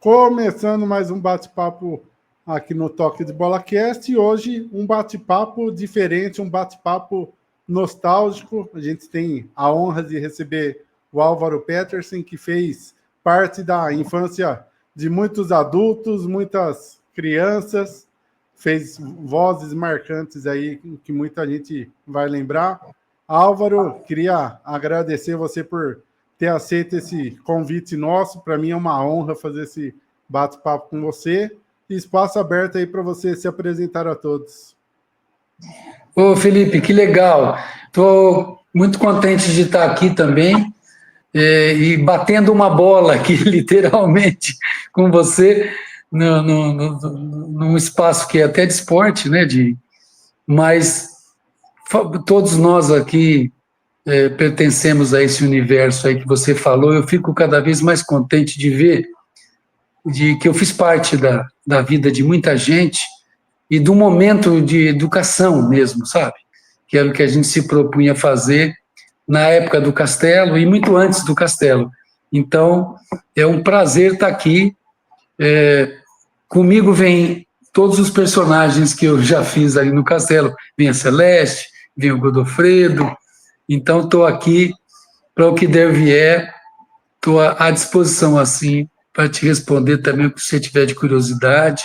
Começando mais um bate-papo aqui no Toque de Bola Cast, e hoje um bate-papo diferente, um bate-papo nostálgico. A gente tem a honra de receber o Álvaro Petersen, que fez parte da infância de muitos adultos, muitas crianças, fez vozes marcantes aí que muita gente vai lembrar. Álvaro, queria agradecer você por ter aceito esse convite nosso. Para mim é uma honra fazer esse bate-papo com você. Espaço aberto aí para você se apresentar a todos. Ô, Felipe, que legal. Estou muito contente de estar aqui também e batendo uma bola aqui, literalmente, com você, num espaço que é até de esporte, né? Mas todos nós aqui pertencemos a esse universo aí que você falou. Eu fico cada vez mais contente de ver que eu fiz parte da vida de muita gente e do momento de educação mesmo, sabe? Que era o que a gente se propunha fazer na época do Castelo e muito antes do Castelo. Então, é um prazer estar aqui. Comigo vem todos os personagens que eu já fiz ali no Castelo. Vem a Celeste, vem o Godofredo. Então, estou aqui para o que der vier. Estou à disposição, assim, para te responder também o que você tiver de curiosidade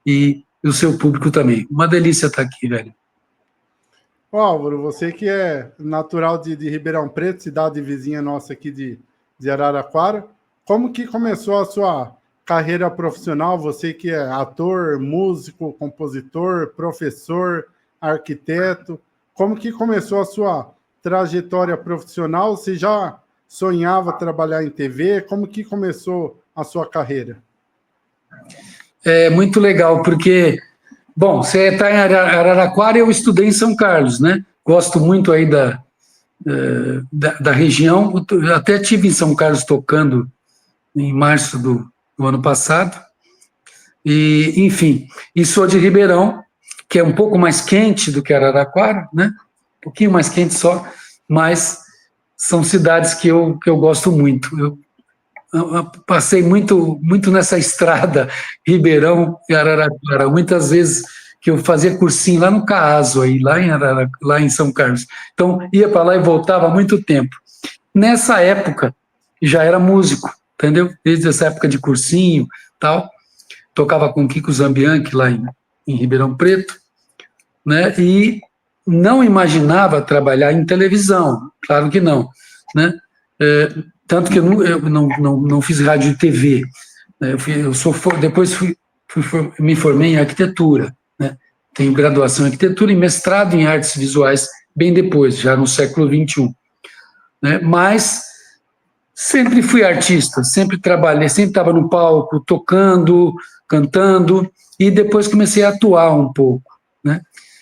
e o seu público também. Uma delícia estar aqui, velho. Ô, Álvaro, você que é natural de Ribeirão Preto, cidade vizinha nossa aqui de Araraquara, como que começou a sua carreira profissional? Você que é ator, músico, compositor, professor, arquiteto, como que começou a sua trajetória profissional? Você já sonhava trabalhar em TV? Como que começou a sua carreira? É muito legal, porque, bom, você está em Araraquara e eu estudei em São Carlos, né? Gosto muito aí da região. Eu até estive em São Carlos tocando em março do ano passado. E, enfim, e sou de Ribeirão, que é um pouco mais quente do que Araraquara, né? Um pouquinho mais quente só, mas são cidades que eu gosto muito. Eu passei muito nessa estrada, Ribeirão e Araraquara, muitas vezes que eu fazia cursinho lá no CAASO, aí, lá em São Carlos. Então, ia para lá e voltava há muito tempo. Nessa época, já era músico, entendeu? Desde essa época de cursinho tal, tocava com Kiko Zambianchi lá em Ribeirão Preto, né? E não imaginava trabalhar em televisão, claro que não, né? Tanto que eu não fiz rádio e TV. Né? Depois me formei em arquitetura. Né? Tenho graduação em arquitetura e mestrado em artes visuais bem depois, já no século XXI. Né? Mas sempre fui artista, sempre trabalhei, sempre estava no palco, tocando, cantando, e depois comecei a atuar um pouco. Né?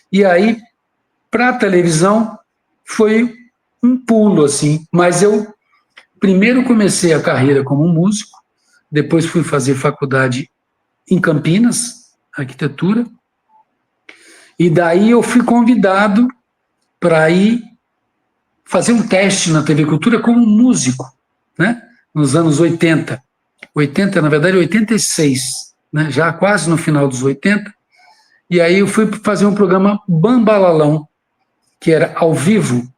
E aí, para a televisão, foi um pulo, assim, mas eu primeiro comecei a carreira como músico, depois fui fazer faculdade em Campinas, arquitetura, e daí eu fui convidado para ir fazer um teste na TV Cultura como músico, né? Nos anos 80. 80, na verdade, 86, né? Já quase no final dos 80. E aí eu fui fazer um programa Bambalalão, que era ao vivo,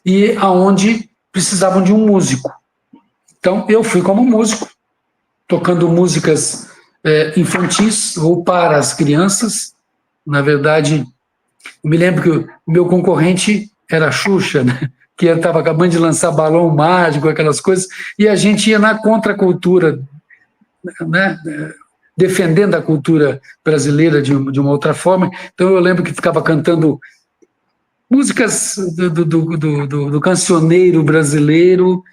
e aonde precisavam de um músico. Então, eu fui como músico, tocando músicas infantis ou para as crianças. Na verdade, eu me lembro que o meu concorrente era a Xuxa, né? Que estava acabando de lançar Balão Mágico, aquelas coisas, e a gente ia na contracultura, né? Defendendo a cultura brasileira de uma outra forma. Então, eu lembro que ficava cantando músicas do cancioneiro brasileiro,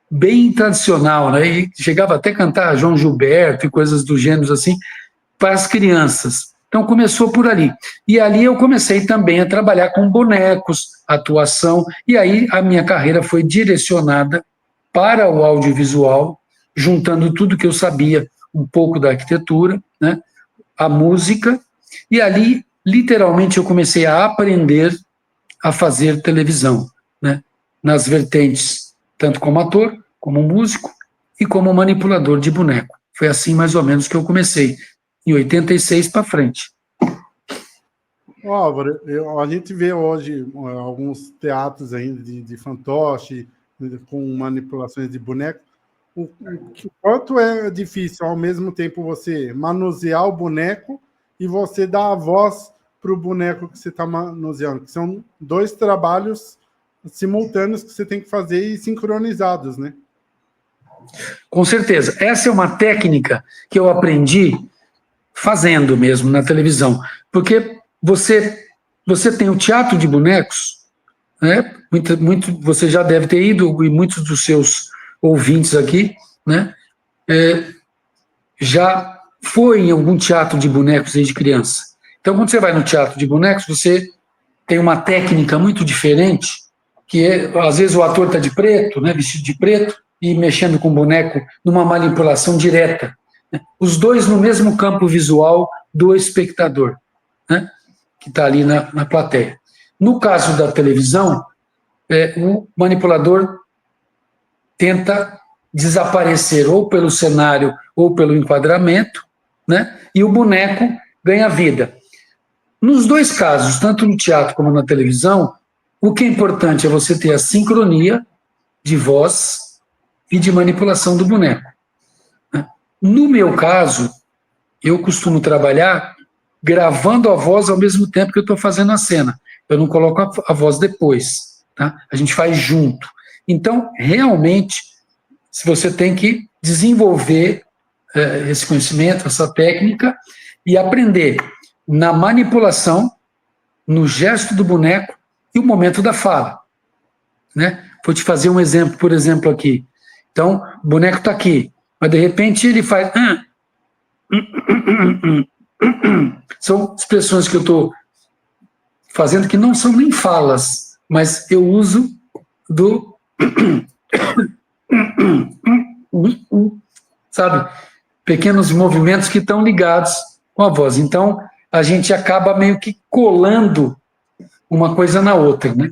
bem tradicional, né? E chegava até a cantar João Gilberto e coisas do gênero assim, para as crianças. Então começou por ali. E ali eu comecei também a trabalhar com bonecos, atuação, e aí a minha carreira foi direcionada para o audiovisual, juntando tudo que eu sabia, um pouco da arquitetura, né? A música, e ali literalmente eu comecei a aprender a fazer televisão, né? Nas vertentes, tanto como ator, como músico, e como manipulador de boneco. Foi assim mais ou menos que eu comecei, em 86 para frente. Álvaro, a gente vê hoje alguns teatros ainda de fantoche, com manipulações de boneco. O quanto é difícil, ao mesmo tempo, você manusear o boneco e você dar a voz para o boneco que você está manuseando, que são dois trabalhos simultâneos que você tem que fazer e sincronizados, né? Com certeza. Essa é uma técnica que eu aprendi fazendo mesmo na televisão, porque você tem o teatro de bonecos, né? Você já deve ter ido, e muitos dos seus ouvintes aqui, né? Já foi em algum teatro de bonecos desde criança. Então, quando você vai no teatro de bonecos, você tem uma técnica muito diferente, que é, às vezes o ator está de preto, né, vestido de preto, e mexendo com o boneco numa manipulação direta. Né? Os dois no mesmo campo visual do espectador, né, que está ali na plateia. No caso da televisão, o manipulador tenta desaparecer ou pelo cenário ou pelo enquadramento, né, e o boneco ganha vida. Nos dois casos, tanto no teatro como na televisão, o que é importante é você ter a sincronia de voz e de manipulação do boneco. No meu caso, eu costumo trabalhar gravando a voz ao mesmo tempo que eu estou fazendo a cena. Eu não coloco a voz depois, tá? A gente faz junto. Então, realmente, se você tem que desenvolver esse conhecimento, essa técnica, e aprender na manipulação, no gesto do boneco e o momento da fala. Né? Vou te fazer um exemplo, por exemplo, aqui. Então, o boneco está aqui, mas de repente ele faz... São expressões que eu estou fazendo que não são nem falas, mas eu uso do... sabe? Pequenos movimentos que estão ligados com a voz. Então, a gente acaba meio que colando uma coisa na outra, né?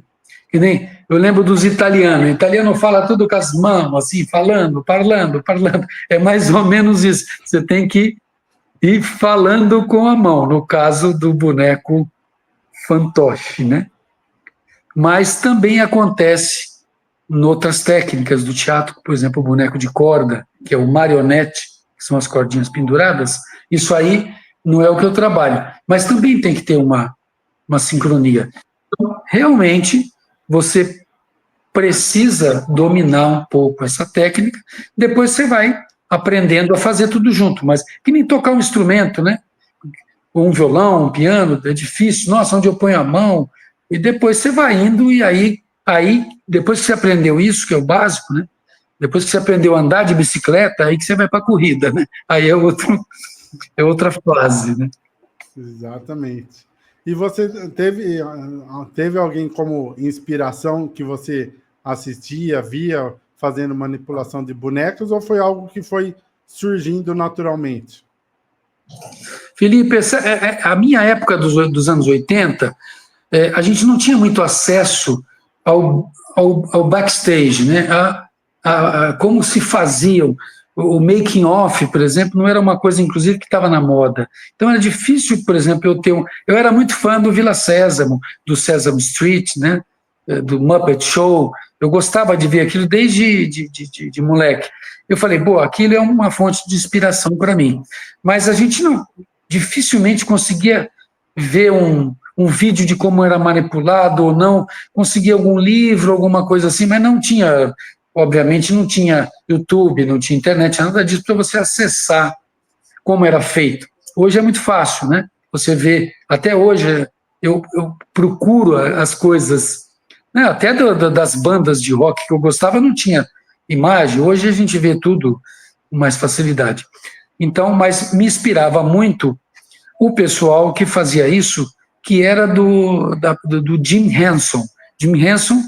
Que nem eu lembro dos italianos. O italiano fala tudo com as mãos, assim, falando. É mais ou menos isso. Você tem que ir falando com a mão, no caso do boneco fantoche, né? Mas também acontece em outras técnicas do teatro, por exemplo, o boneco de corda, que é o marionete, que são as cordinhas penduradas. Isso aí não é o que eu trabalho, mas também tem que ter uma sincronia. Então, realmente, você precisa dominar um pouco essa técnica, depois você vai aprendendo a fazer tudo junto, mas que nem tocar um instrumento, né? Um violão, um piano, é difícil, nossa, onde eu ponho a mão? E depois você vai indo, e aí depois que você aprendeu isso, que é o básico, né? Depois que você aprendeu a andar de bicicleta, aí que você vai para a corrida, né? Aí é outra fase, né? Exatamente. E você teve alguém como inspiração que você assistia, via fazendo manipulação de bonecos, ou foi algo que foi surgindo naturalmente? Felipe, a minha época dos anos 80, a gente não tinha muito acesso ao backstage, né? A como se faziam. O making off, por exemplo, não era uma coisa, inclusive, que estava na moda. Então era difícil, por exemplo, eu era muito fã do Vila Sésamo, do Sesame Street, né? Do Muppet Show. Eu gostava de ver aquilo desde de moleque. Eu falei, aquilo é uma fonte de inspiração para mim. Mas a gente dificilmente conseguia ver um vídeo de como era manipulado ou não, conseguia algum livro, alguma coisa assim, mas não tinha... Obviamente não tinha YouTube, não tinha internet, nada disso para você acessar como era feito. Hoje é muito fácil, né? Você vê, até hoje eu procuro as coisas, né? Até das bandas de rock que eu gostava não tinha imagem, hoje a gente vê tudo com mais facilidade. Então, mas me inspirava muito o pessoal que fazia isso, que era do Jim Henson. Jim Henson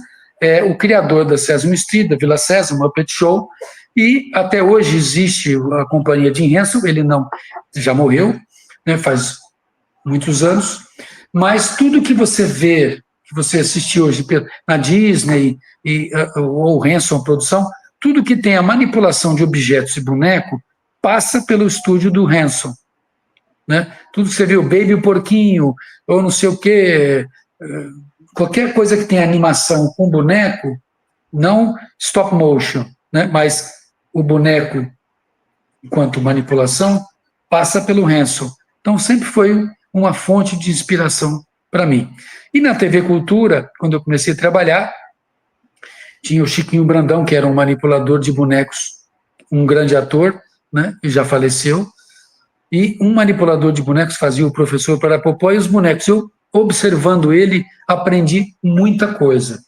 é o criador da Sesame Street, da Vila Sésamo, Muppet Show, e até hoje existe a companhia Jim Henson, ele já morreu, né, faz muitos anos, mas tudo que você vê, que você assiste hoje na Disney ou Henson Produção, tudo que tem a manipulação de objetos e boneco passa pelo estúdio do Henson, né? Tudo que você viu, Baby o Porquinho, ou não sei o quê, qualquer coisa que tenha animação com boneco, não stop motion, né? Mas o boneco, enquanto manipulação, passa pelo Henson. Então, sempre foi uma fonte de inspiração para mim. E na TV Cultura, quando eu comecei a trabalhar, tinha o Chiquinho Brandão, que era um manipulador de bonecos, um grande ator, né, que já faleceu, e um manipulador de bonecos fazia o Professor Parapopó, e os bonecos, eu, observando ele, aprendi muita coisa.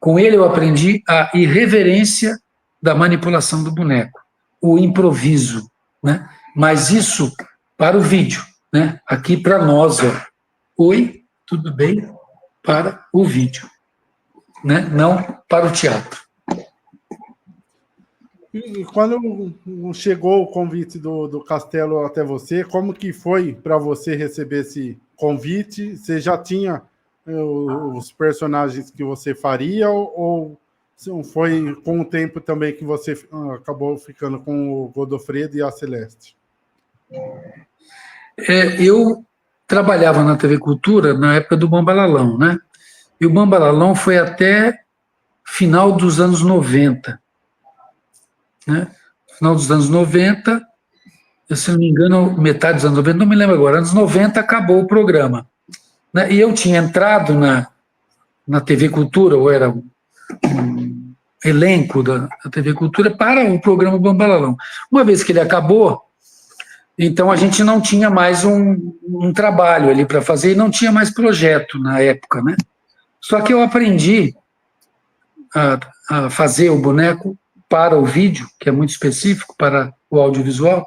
Com ele eu aprendi a irreverência da manipulação do boneco, o improviso, né? Mas isso para o vídeo, né? Aqui para nós, ó. Oi, tudo bem? Para o vídeo, né? Não para o teatro. E quando chegou o convite do Castelo até você, como que foi para você receber esse convite? Você já tinha os personagens que você faria ou foi com o tempo também que você acabou ficando com o Godofredo e a Celeste? Eu trabalhava na TV Cultura na época do Bambalalão, né? E o Bambalalão foi até final dos anos 90. Né? Final dos anos 90, se não me engano, metade dos anos 90, não me lembro agora, anos 90 acabou o programa. Né? E eu tinha entrado na TV Cultura, ou era um elenco da TV Cultura, para o programa Bambalalão. Uma vez que ele acabou, então a gente não tinha mais um trabalho ali para fazer, e não tinha mais projeto na época. Né? Só que eu aprendi a fazer o boneco para o vídeo, que é muito específico para o audiovisual,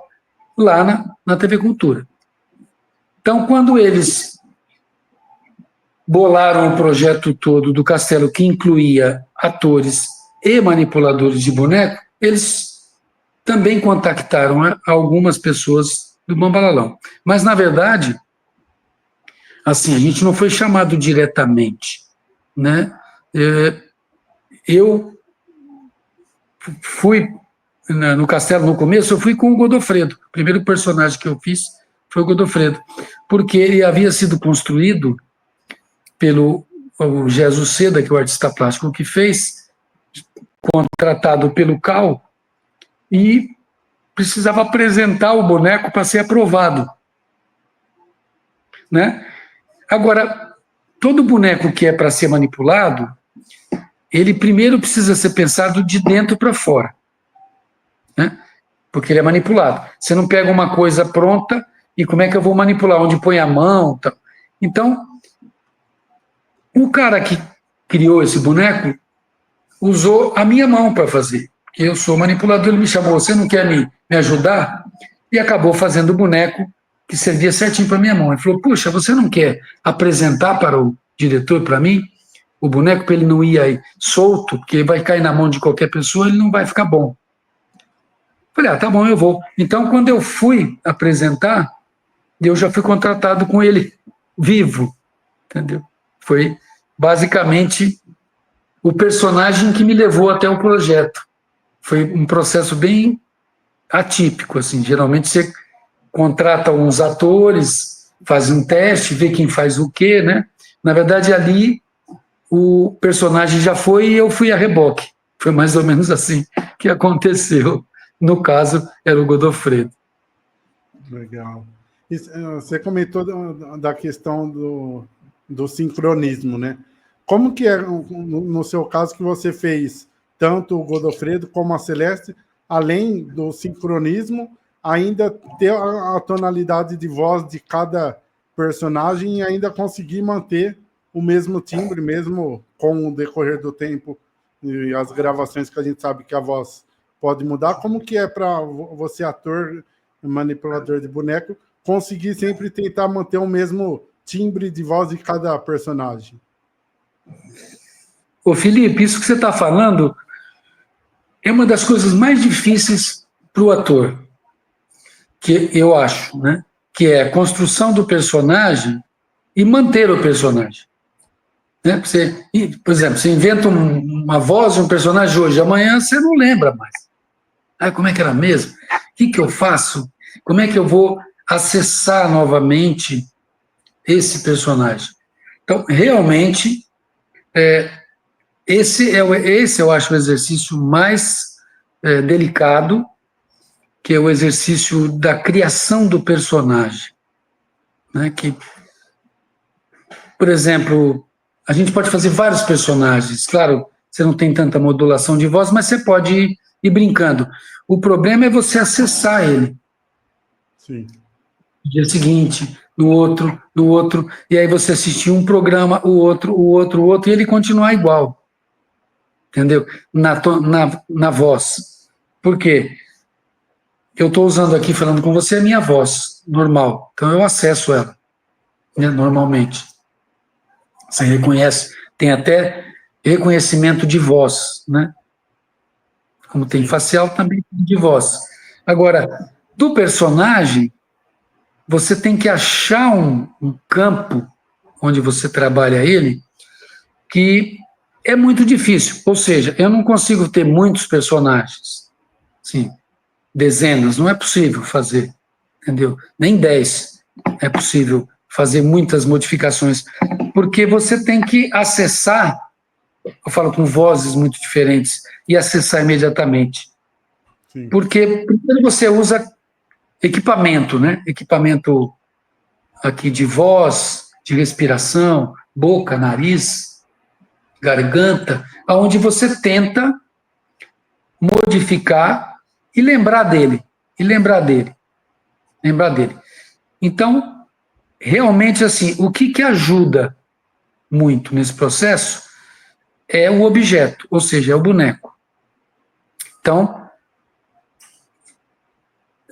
lá na TV Cultura. Então, quando eles bolaram o projeto todo do Castelo, que incluía atores e manipuladores de boneco, eles também contactaram algumas pessoas do Bambalalão. Mas, na verdade, assim, a gente não foi chamado diretamente, né? Eu fui no Castelo no começo, eu fui com o Godofredo. O primeiro personagem que eu fiz foi o Godofredo, porque ele havia sido construído pelo Jesus Seda, que é o artista plástico que fez, contratado pelo Cal, e precisava apresentar o boneco para ser aprovado. Né? Agora, todo boneco que é para ser manipulado, ele primeiro precisa ser pensado de dentro para fora, né? Porque ele é manipulado. Você não pega uma coisa pronta e como é que eu vou manipular? Onde põe a mão? Tá? Então, o cara que criou esse boneco usou a minha mão para fazer. Porque eu sou manipulador, ele me chamou, você não quer me ajudar? E acabou fazendo o boneco que servia certinho para a minha mão. Ele falou, puxa, você não quer apresentar para o diretor, para mim, o boneco, para ele não ir aí solto, porque vai cair na mão de qualquer pessoa, ele não vai ficar bom. Falei, tá bom, eu vou. Então, quando eu fui apresentar, eu já fui contratado com ele vivo, entendeu? Foi basicamente o personagem que me levou até o projeto. Foi um processo bem atípico, assim. Geralmente você contrata uns atores, faz um teste, vê quem faz o quê, né? Na verdade, ali o personagem já foi e eu fui a reboque. Foi mais ou menos assim que aconteceu. No caso, era o Godofredo. Legal. E você comentou da questão do sincronismo, né? Como que é, no seu caso, que você fez tanto o Godofredo como a Celeste, além do sincronismo, ainda ter a tonalidade de voz de cada personagem e ainda conseguir manter o mesmo timbre, mesmo com o decorrer do tempo e as gravações que a gente sabe que a voz pode mudar? Como que é para você, ator, manipulador de boneco, conseguir sempre tentar manter o mesmo timbre de voz de cada personagem? Ô Felipe, isso que você está falando é uma das coisas mais difíceis para o ator, que eu acho, né? Que é a construção do personagem e manter o personagem. Né? Por exemplo, você inventa uma voz de um personagem hoje, amanhã você não lembra mais. Ah, como é que era mesmo? O que eu faço? Como é que eu vou acessar novamente esse personagem? Então, realmente, esse eu acho o exercício mais delicado, que é o exercício da criação do personagem. Né? Que, por exemplo, a gente pode fazer vários personagens. Claro, você não tem tanta modulação de voz, mas você pode ir brincando. O problema é você acessar ele. Sim. No dia seguinte, no outro, e aí você assistir um programa, o outro, e ele continuar igual. Entendeu? Na voz. Por quê? Eu estou usando aqui, falando com você, a minha voz normal. Então eu acesso ela, né, normalmente. Você reconhece, tem até reconhecimento de voz, né? Como tem facial, também tem de voz. Agora, do personagem, você tem que achar um campo onde você trabalha ele que é muito difícil. Ou seja, eu não consigo ter muitos personagens. Sim, dezenas, não é possível fazer, entendeu? Nem 10 é possível fazer muitas modificações, porque você tem que acessar, eu falo com vozes muito diferentes, e acessar imediatamente. Sim. Porque primeiro você usa equipamento, né? Equipamento aqui de voz, de respiração, boca, nariz, garganta, aonde você tenta modificar e lembrar dele, lembrar dele. Então, realmente, assim, o que ajuda muito nesse processo é o objeto, ou seja, é o boneco. Então,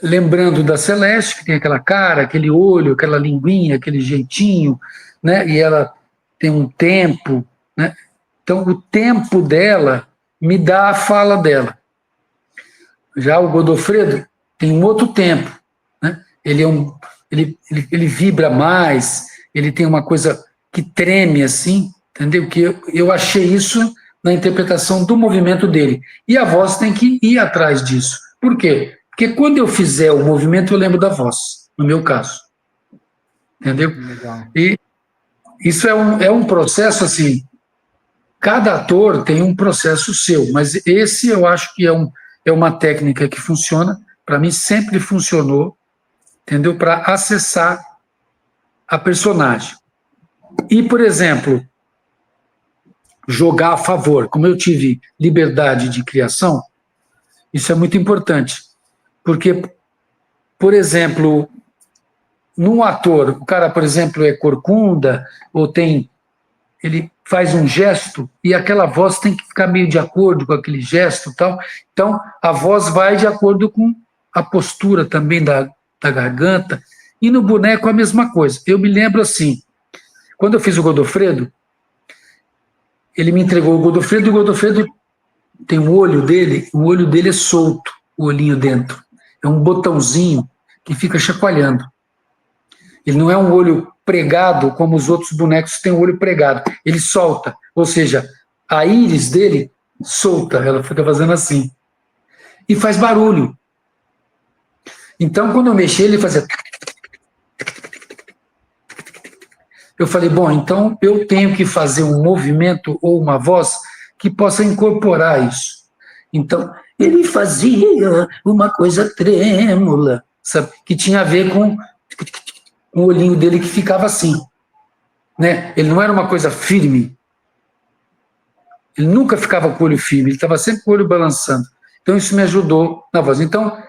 lembrando da Celeste, que tem aquela cara, aquele olho, aquela linguinha, aquele jeitinho, né? E ela tem um tempo, né? Então, o tempo dela me dá a fala dela. Já o Godofredo tem um outro tempo, né? Ele vibra mais, ele tem uma coisa que treme assim, entendeu? Que eu achei isso na interpretação do movimento dele. E a voz tem que ir atrás disso. Por quê? Porque quando eu fizer o movimento, eu lembro da voz, no meu caso. Entendeu? Legal. E isso é um processo assim, cada ator tem um processo seu, mas esse eu acho que é uma técnica que funciona, para mim sempre funcionou, entendeu? Para acessar a personagem. E, por exemplo, jogar a favor, como eu tive liberdade de criação, isso é muito importante, porque, por exemplo, num ator, o cara, por exemplo, é corcunda, ou ele faz um gesto e aquela voz tem que ficar meio de acordo com aquele gesto e tal. Então, a voz vai de acordo com a postura também da garganta. E no boneco a mesma coisa. Eu me lembro assim, quando eu fiz o Godofredo, ele me entregou o Godofredo tem o olho dele é solto, o olhinho dentro. É um botãozinho que fica chacoalhando. Ele não é um olho pregado como os outros bonecos têm o olho pregado. Ele solta, ou seja, a íris dele solta, ela fica fazendo assim. E faz barulho. Então, quando eu mexi, ele fazia... Eu falei, bom, então eu tenho que fazer um movimento ou uma voz que possa incorporar isso. Então, ele fazia uma coisa trêmula, sabe? Que tinha a ver com o olhinho dele que ficava assim. Né? Ele não era uma coisa firme. Ele nunca ficava com o olho firme, ele estava sempre com o olho balançando. Então, isso me ajudou na voz. Então,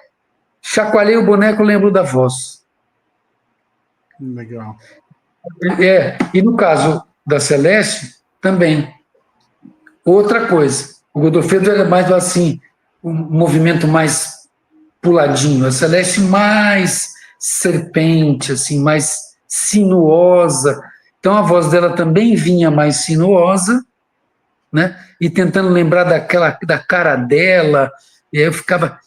chacoalhei o boneco, lembro da voz. Legal. E no caso da Celeste, também. Outra coisa, o Godofredo era mais assim, um movimento mais puladinho, a Celeste mais serpente, assim, mais sinuosa. Então a voz dela também vinha mais sinuosa, né? E tentando lembrar da cara dela, e aí eu ficava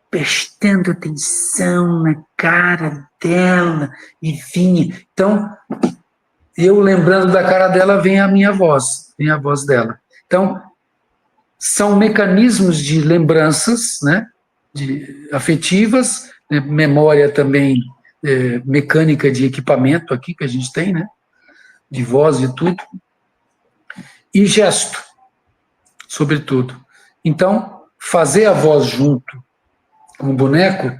prestando atenção na cara dela, e vinha. Então, eu lembrando da cara dela, vem a minha voz, vem a voz dela. Então, são mecanismos de lembranças, né, afetivas, né, memória também mecânica de equipamento aqui que a gente tem, né, de voz e tudo, e gesto, sobretudo. Então, fazer a voz junto com o boneco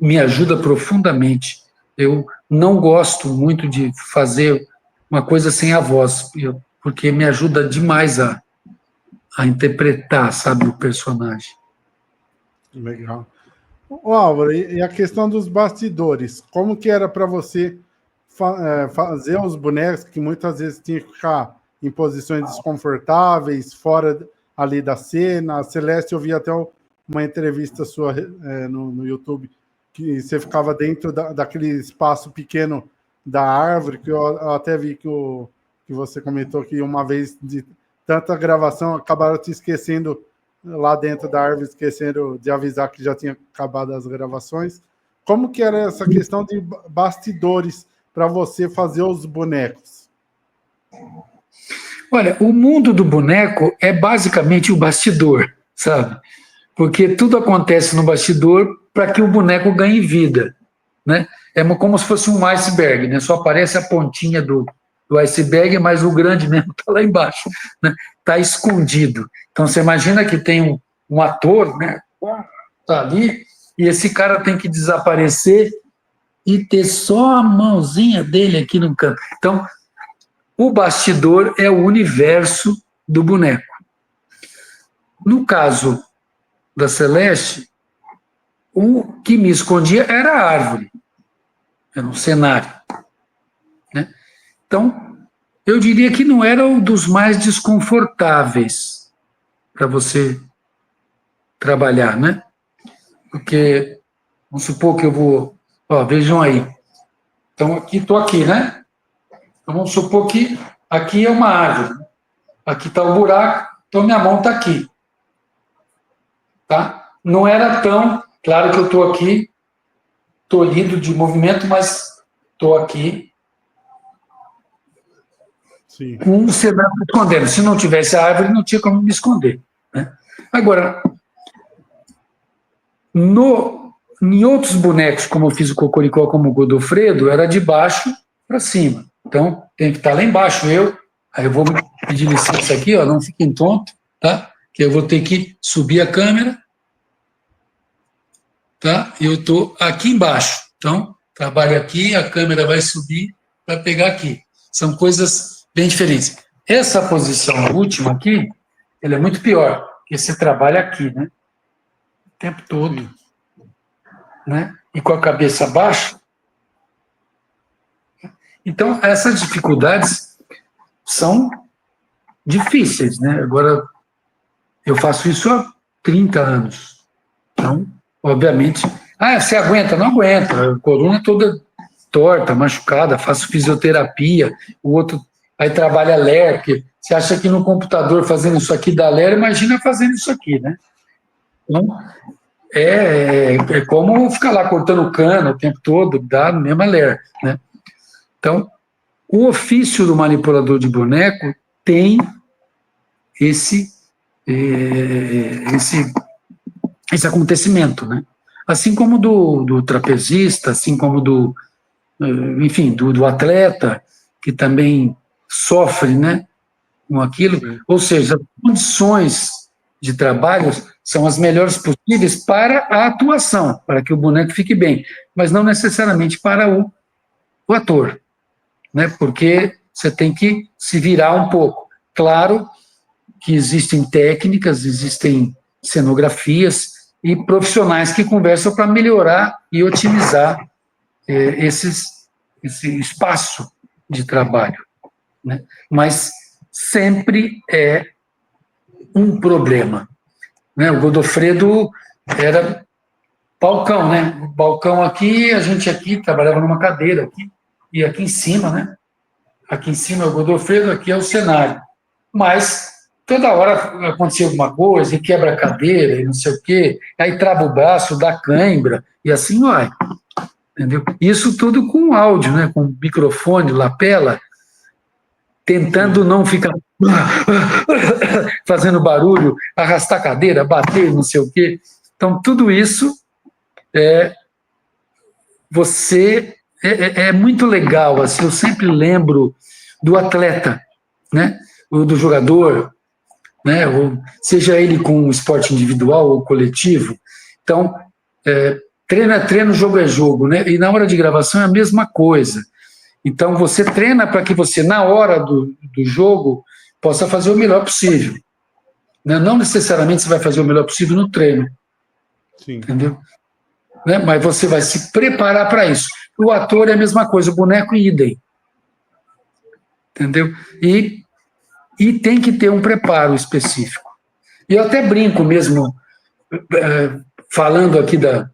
me ajuda profundamente. Eu não gosto muito de fazer uma coisa sem a voz, porque me ajuda demais a interpretar, sabe, o personagem. Legal. Ô, Álvaro, e a questão dos bastidores? Como que era para você fazer os bonecos que muitas vezes tinha que ficar em posições desconfortáveis, fora ali da cena? A Celeste, eu vi até uma entrevista sua no YouTube, que você ficava dentro daquele espaço pequeno da árvore, que eu até vi que você comentou que uma vez de tanta gravação acabaram te esquecendo lá dentro da árvore, esquecendo de avisar que já tinha acabado as gravações. Como que era essa questão de bastidores para você fazer os bonecos? Olha, o mundo do boneco é basicamente o bastidor, sabe? Porque tudo acontece no bastidor para que o boneco ganhe vida, né? É como se fosse um iceberg, né? Só aparece a pontinha do iceberg, mas o grande mesmo está lá embaixo, né? Está escondido. Então, você imagina que tem um ator, né? Está ali, e esse cara tem que desaparecer e ter só a mãozinha dele aqui no canto. Então, o bastidor é o universo do boneco. No caso da Celeste, o que me escondia era a árvore, era um cenário, né? Então, eu diria que não era um dos mais desconfortáveis para você trabalhar, né? Porque, vamos supor que eu vou... Ó, vejam aí. Então, estou aqui, né? Então, vamos supor que aqui é uma árvore. Aqui está o buraco, então minha mão está aqui. Tá? Não era tão... Claro que eu estou aqui, tolhido de movimento, mas estou aqui. Sim. Com o cenário escondendo. Se não tivesse a árvore, não tinha como me esconder, né? Agora, em outros bonecos, como eu fiz o Cocoricó, como o Godofredo, era de baixo para cima. Então, tem que estar lá embaixo. Aí eu vou pedir licença aqui, ó, não fiquem tontos, tá? Que eu vou ter que subir a câmera, tá? E eu estou aqui embaixo. Então, trabalho aqui, a câmera vai subir para pegar aqui. São coisas bem diferentes. Essa posição última aqui, ela é muito pior, porque você trabalha aqui, né? O tempo todo. Sim. Né? E com a cabeça baixa. Então, essas dificuldades são difíceis, né? Agora, eu faço isso há 30 anos. Então, obviamente... você aguenta? Não aguenta. A coluna toda torta, machucada, faço fisioterapia, o outro aí trabalha LER, porque você acha que no computador fazendo isso aqui dá LER, imagina fazendo isso aqui, né? Então, é como ficar lá cortando cano o tempo todo, dá a mesma LER, né? Então, o ofício do manipulador de boneco tem esse acontecimento, né? Assim como do trapezista, assim como do atleta, que também sofre, né, com aquilo. Sim. Ou seja, as condições de trabalho são as melhores possíveis para a atuação, para que o boneco fique bem, mas não necessariamente para o ator, né, porque você tem que se virar um pouco. Claro que existem técnicas, existem cenografias e profissionais que conversam para melhorar e otimizar esse espaço de trabalho, né? Mas sempre é um problema, né? O Godofredo era balcão, né? O balcão aqui, a gente aqui trabalhava numa cadeira aqui, e aqui em cima, né? Aqui em cima é o Godofredo, aqui é o cenário. Mas toda hora acontecia alguma coisa, e quebra a cadeira, e não sei o quê, aí trava o braço, dá cãibra, e assim vai. Entendeu? Isso tudo com áudio, né? Com microfone, lapela. tentando não ficar fazendo barulho, arrastar a cadeira, bater, não sei o quê. Então, tudo isso é muito legal. Assim, eu sempre lembro do atleta, né? Do jogador, né? Seja ele com esporte individual ou coletivo. Então, treino é treino, jogo é jogo, né? E na hora de gravação é a mesma coisa. Então, você treina para que você, na hora do jogo, possa fazer o melhor possível. Não necessariamente você vai fazer o melhor possível no treino. Sim. Entendeu? Né? Mas você vai se preparar para isso. O ator é a mesma coisa, o boneco idem. Entendeu? E tem que ter um preparo específico. E eu até brinco mesmo, falando aqui do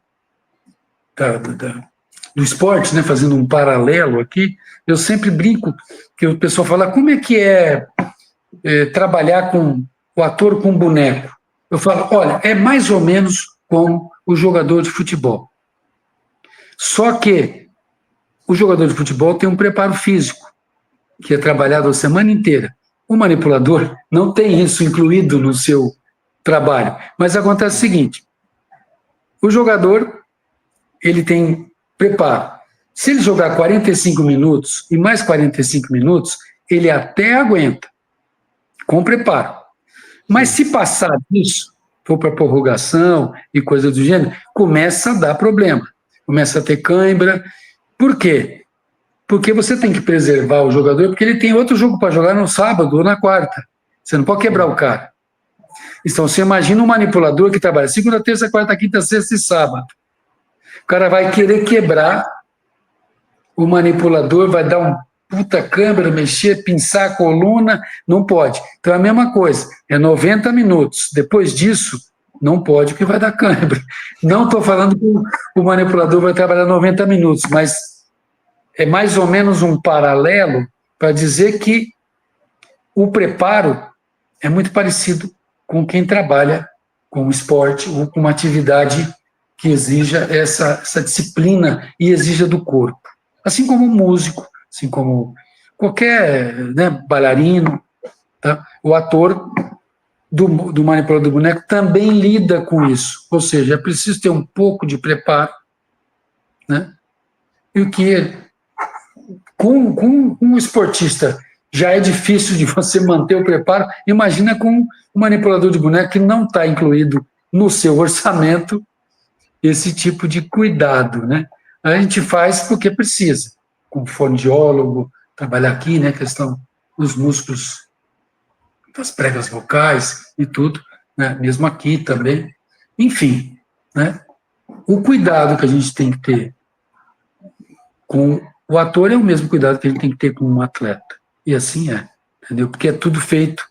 esporte, né, fazendo um paralelo aqui, eu sempre brinco que o pessoal fala, como é que é trabalhar com o ator com boneco? Eu falo, olha, é mais ou menos como o jogador de futebol. Só que o jogador de futebol tem um preparo físico, que é trabalhado a semana inteira. O manipulador não tem isso incluído no seu trabalho. Mas acontece o seguinte, o jogador, ele tem preparo. Se ele jogar 45 minutos e mais 45 minutos, ele até aguenta, com preparo. Mas se passar disso, for para prorrogação e coisa do gênero, começa a dar problema, começa a ter cãibra. Por quê? Porque você tem que preservar o jogador, porque ele tem outro jogo para jogar no sábado ou na quarta. Você não pode quebrar o cara. Então, você imagina um manipulador que trabalha segunda, terça, quarta, quinta, sexta e sábado. O cara vai querer quebrar, o manipulador vai dar um puta câmera, mexer, pinçar a coluna, não pode. Então é a mesma coisa, é 90 minutos. Depois disso, não pode, porque vai dar câmera. Não estou falando que o manipulador vai trabalhar 90 minutos, mas é mais ou menos um paralelo para dizer que o preparo é muito parecido com quem trabalha com esporte ou com uma atividade que exija essa disciplina e exija do corpo. Assim como o músico, assim como qualquer, né, bailarino, tá? O ator do manipulador do boneco também lida com isso. Ou seja, é preciso ter um pouco de preparo, né? E o que com um esportista já é difícil de você manter o preparo, imagina com um manipulador de boneco que não está incluído no seu orçamento esse tipo de cuidado, né? A gente faz porque precisa, com fonoaudiólogo, trabalhar aqui, né, questão dos músculos das pregas vocais e tudo, né, mesmo aqui também. Enfim, né, o cuidado que a gente tem que ter com o ator é o mesmo cuidado que a gente tem que ter com um atleta. E assim é, entendeu? Porque é tudo feito.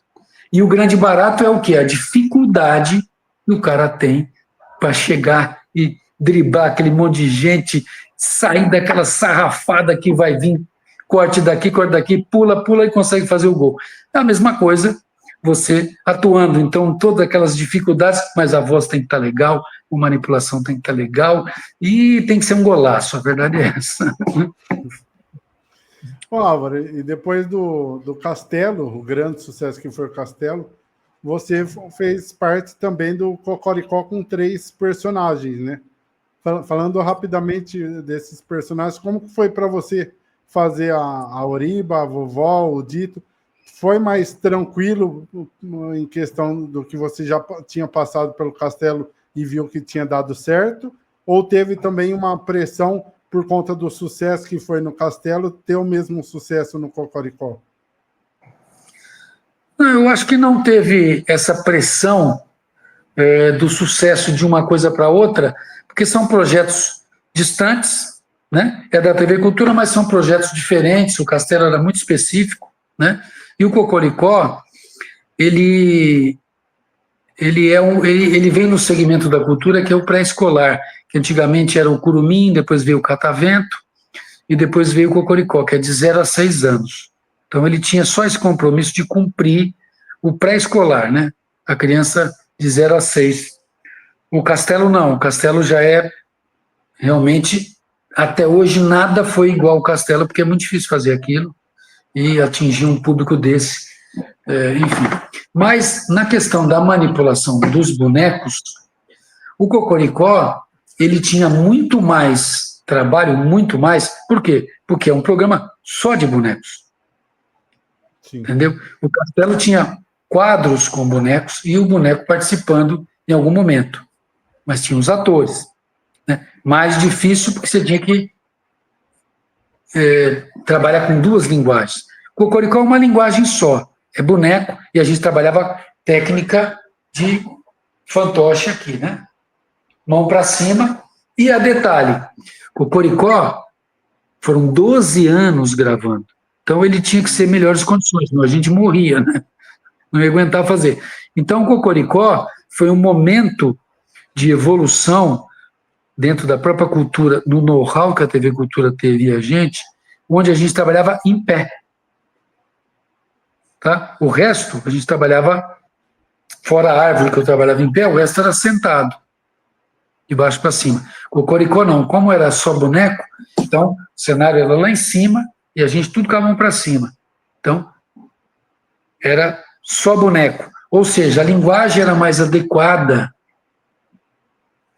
E o grande barato é o quê? A dificuldade que o cara tem para chegar e driblar aquele monte de gente, sair daquela sarrafada que vai vir, corte daqui, pula e consegue fazer o gol. É a mesma coisa você atuando. Então, todas aquelas dificuldades, mas a voz tem que estar legal, a manipulação tem que estar legal e tem que ser um golaço, a verdade é essa. Bom, Álvaro, e depois do Castelo, o grande sucesso que foi o Castelo, você fez parte também do Cocoricó com 3 personagens, né? Falando rapidamente desses personagens, como que foi para você fazer a Oriba, a Vovó, o Dito? Foi mais tranquilo em questão do que você já tinha passado pelo Castelo e viu que tinha dado certo? Ou teve também uma pressão por conta do sucesso que foi no Castelo, ter o mesmo sucesso no Cocoricó? Eu acho que não teve essa pressão do sucesso de uma coisa para outra, porque são projetos distantes, né? É da TV Cultura, mas são projetos diferentes. O Castelo era muito específico, né? E o Cocoricó, ele vem no segmento da cultura que é o pré-escolar, que antigamente era o Curumim, depois veio o Catavento e depois veio o Cocoricó, que é de 0 a 6 anos. Então ele tinha só esse compromisso de cumprir o pré-escolar, né? A criança de 0 a 6. O Castelo não, o Castelo já é realmente, até hoje nada foi igual ao Castelo, porque é muito difícil fazer aquilo, e atingir um público desse, enfim. Mas, na questão da manipulação dos bonecos, o Cocoricó, ele tinha muito mais trabalho, muito mais, por quê? Porque é um programa só de bonecos. Sim. Entendeu? O Castelo tinha quadros com bonecos e o boneco participando em algum momento, mas tinha os atores. Né? Mais difícil porque você tinha que trabalhar com duas linguagens. O Cocoricó é uma linguagem só, é boneco, e a gente trabalhava técnica de fantoche aqui, né? Mão para cima, e a detalhe, Cocoricó foram 12 anos gravando, então ele tinha que ser melhores condições, senão a gente morria, né? Não ia aguentar fazer. Então o Cocoricó foi um momento de evolução dentro da própria cultura, no know-how que a TV Cultura teria a gente, onde a gente trabalhava em pé. Tá? O resto, a gente trabalhava fora a árvore, que eu trabalhava em pé, o resto era sentado, de baixo para cima. Cocoricó não, como era só boneco, então o cenário era lá em cima e a gente tudo com a mão para cima. Então, era só boneco. Ou seja, a linguagem era mais adequada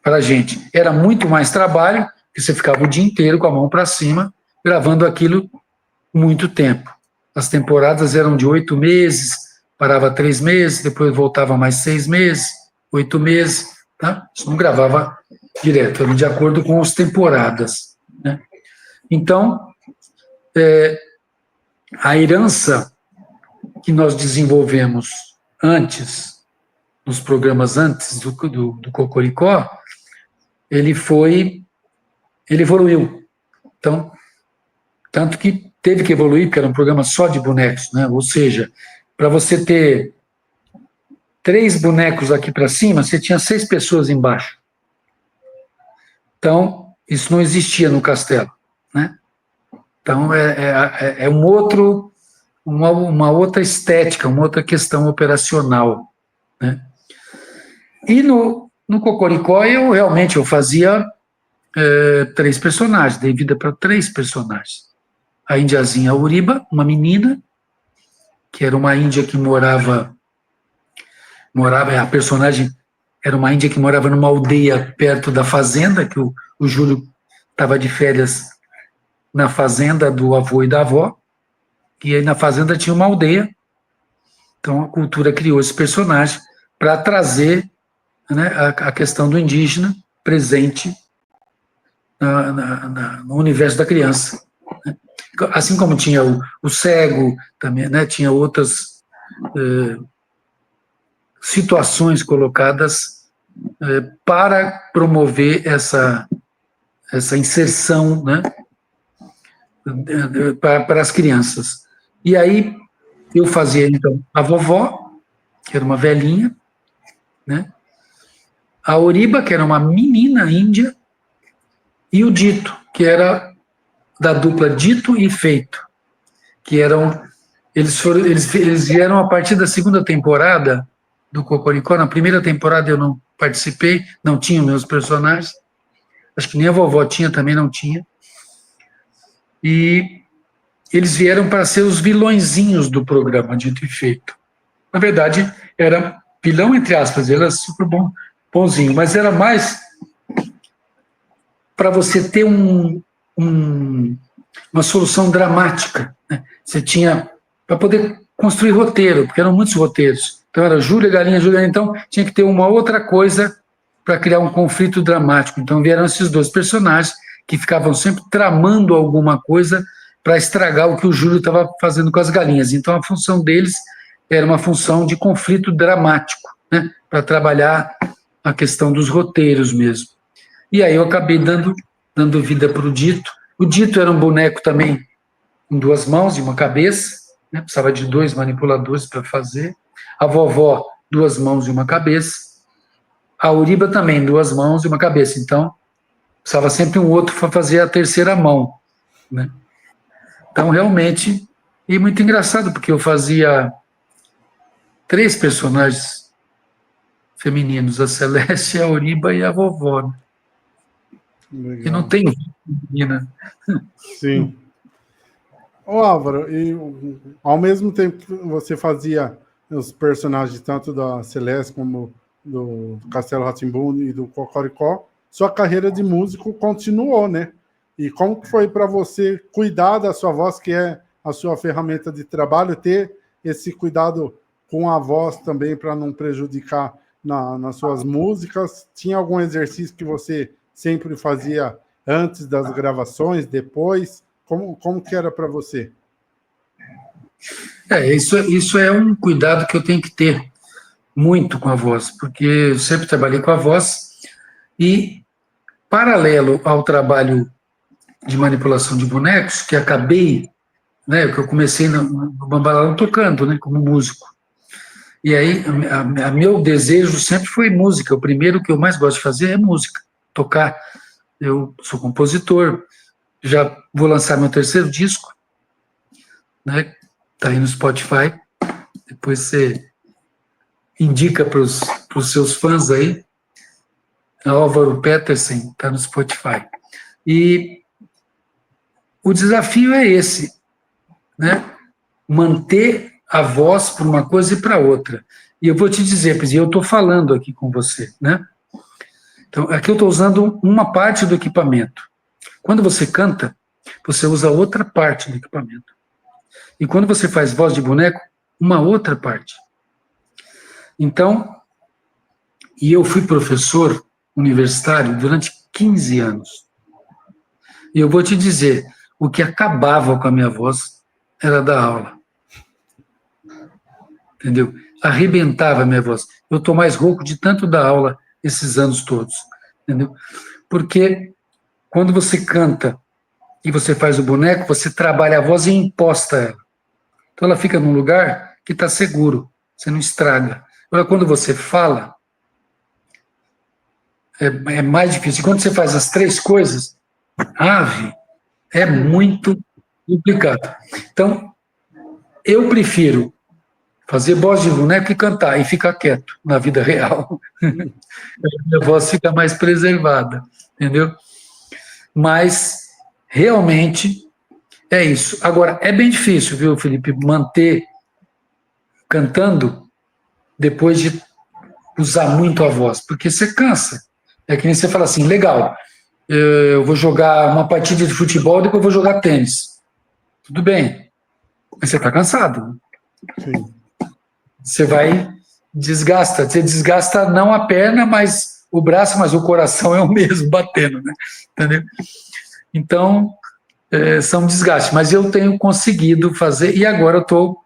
para a gente. Era muito mais trabalho, porque você ficava o dia inteiro com a mão para cima, gravando aquilo muito tempo. As temporadas eram de 8 meses, parava 3 meses, depois voltava mais 6 meses, 8 meses, tá? Isso não gravava direto, era de acordo com as temporadas, né? Então, a herança que nós desenvolvemos antes, nos programas antes do Cocoricó, ele evoluiu. Então, tanto que teve que evoluir, porque era um programa só de bonecos, né? Ou seja, para você ter 3 bonecos aqui para cima, você tinha 6 pessoas embaixo. Então, isso não existia no Castelo, né? Então, é uma outra estética, uma outra questão operacional, né? E no Cocoricó, eu fazia 3 personagens, dei vida para 3 personagens. A indiazinha Uriba, uma menina, que era uma índia que morava, a personagem era uma índia que morava numa aldeia perto da fazenda, que o Júlio estava de férias na fazenda do avô e da avó, e aí na fazenda tinha uma aldeia, então a cultura criou esse personagem para trazer, né, a questão do indígena presente no universo da criança. Né? Assim como tinha o cego, também, né, tinha outras situações colocadas para promover essa inserção, né, para as crianças. E aí eu fazia, então, a vovó, que era uma velhinha, né, a Uriba, que era uma menina índia, e o Dito, que era da dupla Dito e Feito, que eram... Eles vieram a partir da segunda temporada do Cocoricó. Na primeira temporada eu não participei, não tinha meus personagens, acho que nem a vovó tinha, também não tinha, e eles vieram para ser os vilõezinhos do programa Dito e Feito. Na verdade, era vilão, entre aspas, ele era super bonzinho, mas era mais para você ter uma solução dramática, né? Você tinha, para poder construir roteiro, porque eram muitos roteiros. Então era Júlia, Galinha, então tinha que ter uma outra coisa para criar um conflito dramático. Então vieram esses 2 personagens que ficavam sempre tramando alguma coisa para estragar o que o Júlio estava fazendo com as galinhas. Então a função deles era uma função de conflito dramático, né, para trabalhar a questão dos roteiros mesmo. E aí eu acabei dando vida para o Dito. O Dito era um boneco também com 2 mãos e uma cabeça, né, precisava de 2 manipuladores para fazer. A vovó, 2 mãos e uma cabeça. A Uriba também, 2 mãos e uma cabeça. Então, precisava sempre um outro para fazer a terceira mão, né? Então, realmente, e muito engraçado, porque eu fazia 3 personagens femininos, a Celeste, a Uriba e a vovó. Né? E não tem menina. Sim. Ô Álvaro, e ao mesmo tempo que você fazia os personagens tanto da Celeste como do Castelo Rá-Tim-Bum e do Cocoricó, sua carreira de músico continuou, né? E como que foi para você cuidar da sua voz, que é a sua ferramenta de trabalho, ter esse cuidado com a voz também para não prejudicar nas suas músicas? Tinha algum exercício que você sempre fazia antes das gravações, depois? Como que era para você? Isso é um cuidado que eu tenho que ter muito com a voz, porque eu sempre trabalhei com a voz e, paralelo ao trabalho de manipulação de bonecos, que acabei, né, que eu comecei no Bambalalão tocando, né, como músico. E aí, meu desejo sempre foi música. O primeiro que eu mais gosto de fazer é música, tocar. Eu sou compositor, já vou lançar meu terceiro disco, né? Tá aí no Spotify. Depois você indica para os seus fãs aí. Álvaro Petersen está no Spotify. E o desafio é esse, né? Manter a voz para uma coisa e para outra. E eu vou te dizer, eu estou falando aqui com você, né? Então, aqui eu estou usando uma parte do equipamento. Quando você canta, você usa outra parte do equipamento. E quando você faz voz de boneco, uma outra parte. Então, e eu fui professor universitário durante 15 anos. E eu vou te dizer, o que acabava com a minha voz era dar aula. Entendeu? Arrebentava a minha voz. Eu estou mais rouco de tanto dar aula esses anos todos. Entendeu? Porque quando você canta e você faz o boneco, você trabalha a voz e imposta ela. Então ela fica num lugar que está seguro, você não estraga. Agora, quando você fala, é mais difícil. E quando você faz as três coisas, ave, é muito complicado. Então, eu prefiro fazer voz de boneco e cantar, e ficar quieto na vida real. A minha voz fica mais preservada, entendeu? Mas, realmente, é isso. Agora, é bem difícil, viu, Felipe, manter cantando depois de usar muito a voz, porque você cansa. É que nem você fala assim, legal, eu vou jogar uma partida de futebol, depois eu vou jogar tênis. Tudo bem, mas você está cansado. Sim. Você vai, você desgasta não a perna, mas o braço, mas o coração é o mesmo, batendo, né? Entendeu? Então, são desgastes, mas eu tenho conseguido fazer, e agora eu estou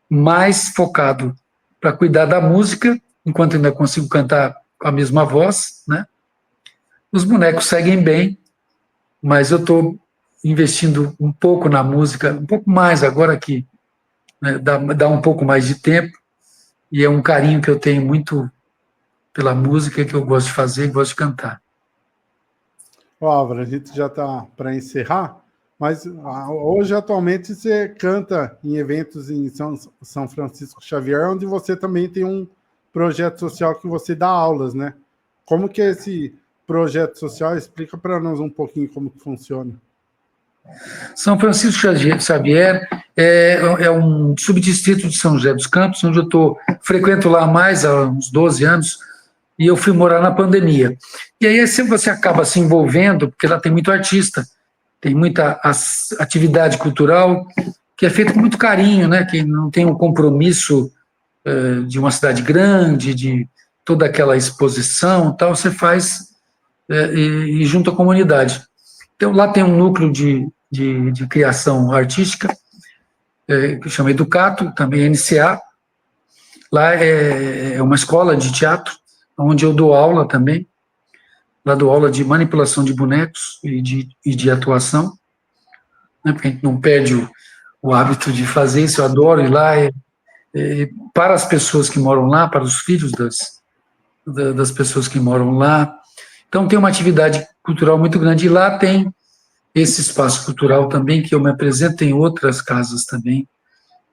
mais focado para cuidar da música, enquanto ainda consigo cantar com a mesma voz, né? Os bonecos seguem bem, mas eu estou investindo um pouco na música, um pouco mais agora que, né, dá um pouco mais de tempo, e é um carinho que eu tenho muito pela música que eu gosto de fazer e gosto de cantar. Ó, Álvaro, a gente já está para encerrar, mas hoje, atualmente, você canta em eventos em São Francisco Xavier, onde você também tem um projeto social que você dá aulas, né? Como que é esse projeto social? Explica para nós um pouquinho como que funciona. São Francisco Xavier é um subdistrito de São José dos Campos, onde eu frequento lá há mais há uns 12 anos, e eu fui morar na pandemia. E aí sempre você acaba se envolvendo, porque lá tem muito artista, tem muita atividade cultural, que é feita com muito carinho, né? Que não tem um compromisso de uma cidade grande, de toda aquela exposição tal, você faz e junto à comunidade. Então, lá tem um núcleo de criação artística, que chama Educato, também é NCA. Lá é uma escola de teatro, onde eu dou aula também. Lá dou aula de manipulação de bonecos e de atuação, né, porque a gente não perde o hábito de fazer isso. Eu adoro ir lá. Para as pessoas que moram lá, para os filhos das pessoas que moram lá. Então, tem uma atividade cultural muito grande. E lá tem esse espaço cultural também, que eu me apresento em outras casas também,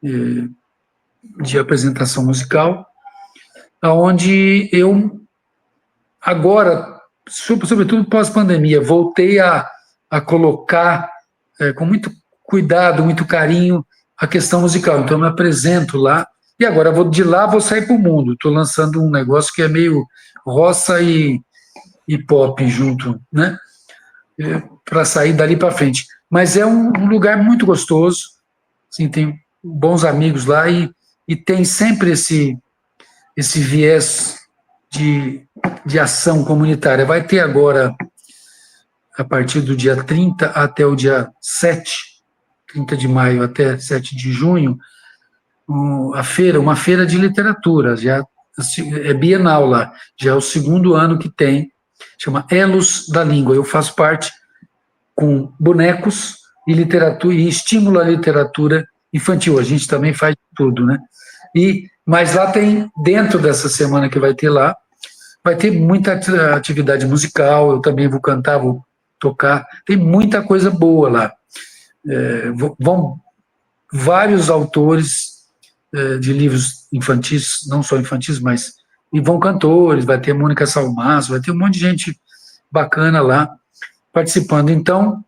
de apresentação musical, onde eu, agora, sobretudo pós-pandemia, voltei a colocar com cuidado, muito carinho a questão musical. Então, eu me apresento lá, e agora de lá vou sair para o mundo. Estou lançando um negócio que é meio roça e pop junto, né? Para sair dali para frente. Mas é um lugar muito gostoso, assim, tem bons amigos lá e tem sempre esse viés de ação comunitária. Vai ter agora, a partir do dia 30 até o dia 30 de maio até 7 de junho, uma feira de literatura, já é bienal lá, já é o segundo ano que tem, chama Elos da Língua. Eu faço parte com bonecos e literatura, e estímulo à literatura infantil. A gente também faz tudo, né? Mas lá tem, dentro dessa semana que vai ter lá, vai ter muita atividade musical, eu também vou cantar, vou tocar, tem muita coisa boa lá. Vão vários autores de livros infantis, não só infantis, mas e vão cantores, vai ter Mônica Salmazo, vai ter um monte de gente bacana lá participando. Então,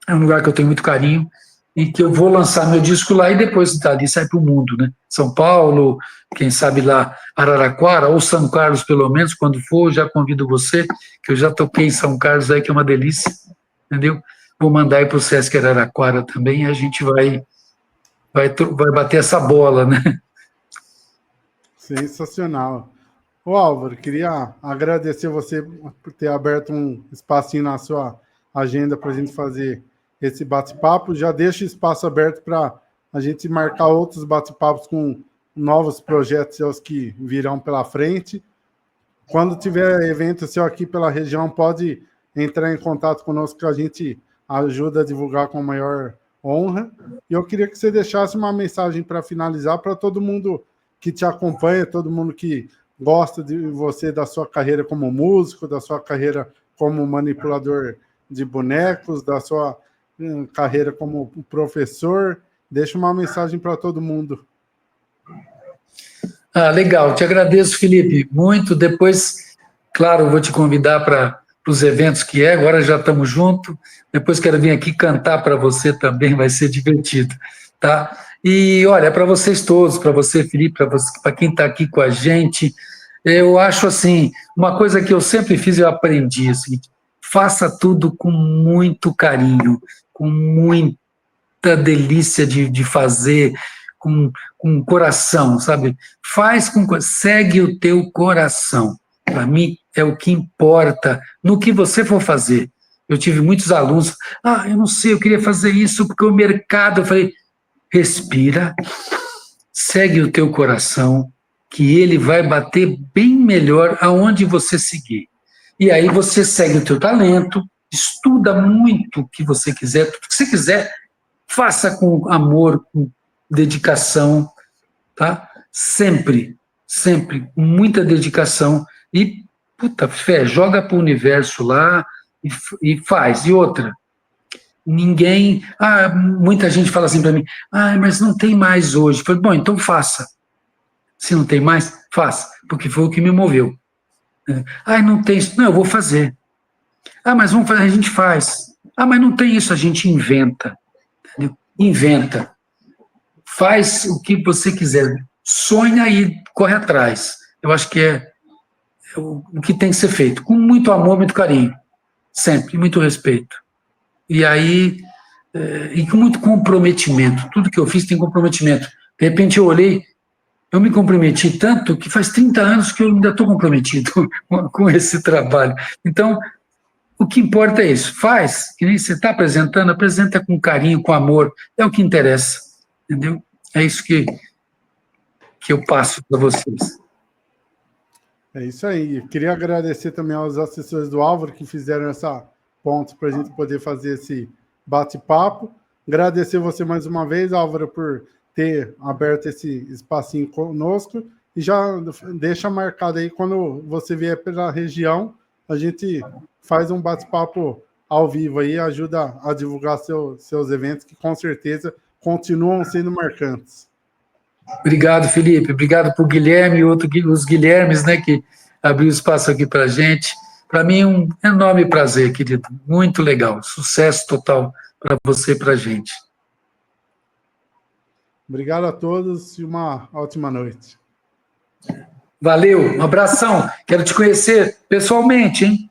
é um lugar que eu tenho muito carinho e que eu vou lançar meu disco lá e depois dali sai para o mundo, né? São Paulo, quem sabe lá Araraquara ou São Carlos, pelo menos, quando for, já convido você, que eu já toquei em São Carlos aí, que é uma delícia, entendeu? Vou mandar aí para o Sesc Araraquara também e a gente vai bater essa bola, né? Sensacional. Ô Álvaro, queria agradecer você por ter aberto um espacinho na sua agenda para a gente fazer esse bate-papo. Já deixa espaço aberto para a gente marcar outros bate-papos com novos projetos seus que virão pela frente. Quando tiver evento seu aqui pela região, pode entrar em contato conosco que a gente ajuda a divulgar com a maior honra. E eu queria que você deixasse uma mensagem para finalizar para todo mundo que te acompanha, todo mundo que gosta de você, da sua carreira como músico, da sua carreira como manipulador de bonecos, da sua carreira como professor. Deixa uma mensagem para todo mundo. Legal, te agradeço, Felipe, muito. Depois, claro, vou te convidar para os eventos que agora já estamos juntos. Depois quero vir aqui cantar para você também, vai ser divertido, tá? E olha, para vocês todos, para você, Felipe, para quem está aqui com a gente, eu acho assim, uma coisa que eu sempre fiz, eu aprendi, assim, faça tudo com muito carinho, com muita delícia de fazer, com coração, sabe? Segue o teu coração. Para mim, é o que importa no que você for fazer. Eu tive muitos alunos, eu não sei, eu queria fazer isso porque o mercado, eu falei, respira, segue o teu coração, que ele vai bater bem melhor aonde você seguir. E aí você segue o teu talento, estuda muito o que você quiser, tudo que você quiser, faça com amor, com dedicação, tá? Sempre, com muita dedicação e, puta fé, joga para o universo lá e faz. E outra, ninguém... muita gente fala assim para mim, mas não tem mais hoje. Eu falei, bom, então faça. Se não tem mais, faça, porque foi o que me moveu. Não tem isso. Não, eu vou fazer. Mas vamos fazer, a gente faz. Mas não tem isso, a gente inventa. Entendeu? Inventa. Faz o que você quiser. Sonha e corre atrás. Eu acho que é o que tem que ser feito. Com muito amor, muito carinho. Sempre, muito respeito. E aí, e com muito comprometimento. Tudo que eu fiz tem comprometimento. De repente eu olhei, eu me comprometi tanto que faz 30 anos que eu ainda estou comprometido com esse trabalho. Então, o que importa é isso. Faz, que nem você está apresentando, apresenta com carinho, com amor. É o que interessa. Entendeu? É isso que eu passo para vocês. É isso aí. Queria agradecer também aos assessores do Álvaro que fizeram essa ponte para a gente poder fazer esse bate-papo. Agradecer você mais uma vez, Álvaro, por ter aberto esse espacinho conosco e já deixa marcado aí quando você vier pela região, a gente faz um bate-papo ao vivo aí, ajuda a divulgar seus eventos que com certeza continuam sendo marcantes. Obrigado, Felipe. Obrigado por Guilherme e os Guilhermes, né, que abriu espaço aqui para a gente. Para mim, um enorme prazer, querido. Muito legal. Sucesso total para você e para a gente. Obrigado a todos e uma ótima noite. Valeu, um abração. Quero te conhecer pessoalmente, hein?